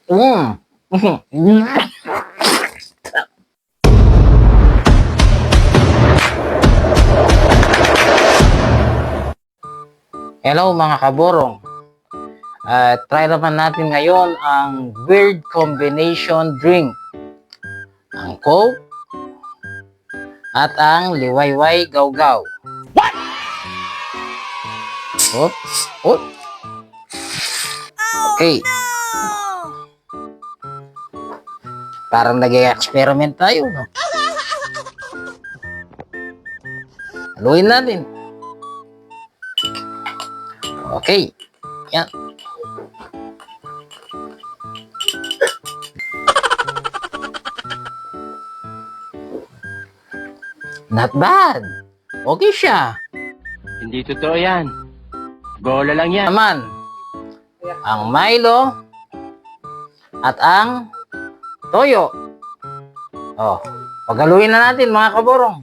Mm. Hello mga kaborong. Try naman natin ngayon ang weird combination drink. Ang Coke at ang Liwayway Gawgaw. What? Oop. Okay. Parang nag-experiment tayo, no? Haluin natin. Okay. Yan. Not bad. Okay siya. Hindi totoo yan. Bola lang yan. Naman, ang Milo at ang Toyo. Oh, paghaluin na natin mga kaborong.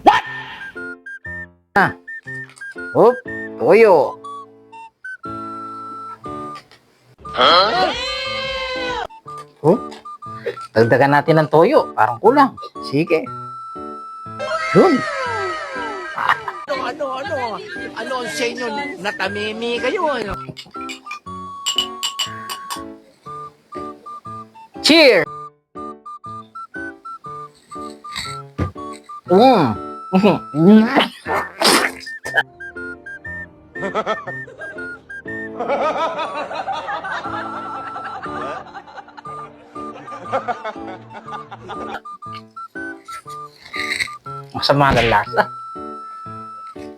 What? Oop, Toyo. Huh? Dagdagan natin ng Toyo. Parang kulang. Sige. Yun. Ano ang sa inyo? Natamimi kayo, ano? Cheers! Masama ng lasa.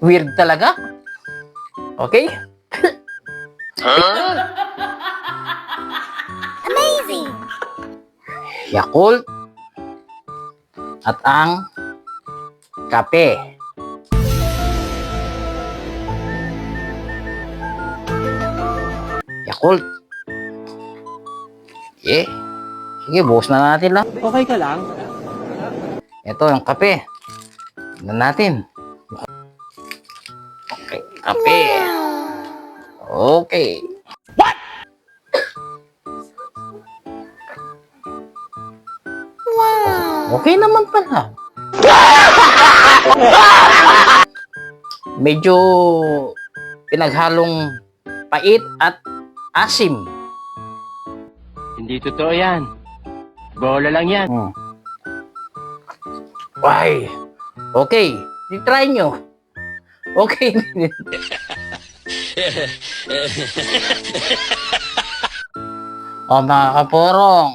Weird talaga. Okay? Amazing! Yakult at ang kape. Yakult. Okay. Sige, buhos na natin lang. Okay ka lang? Ito yung kape. Tignan natin. Okay, kape. Okay. What? Wow! Okay naman pala. Medyo pinaghalong pait at asim. Hindi totoo yan. Bola lang yan. Why? Okay. I-try nyo. Okay. O mga kaporong,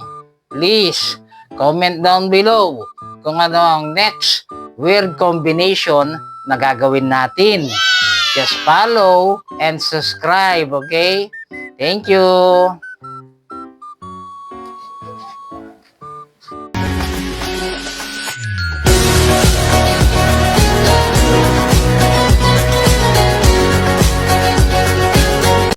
please comment down below kung ano ang next weird combination na gagawin natin. Just follow and subscribe, okay? Thank you.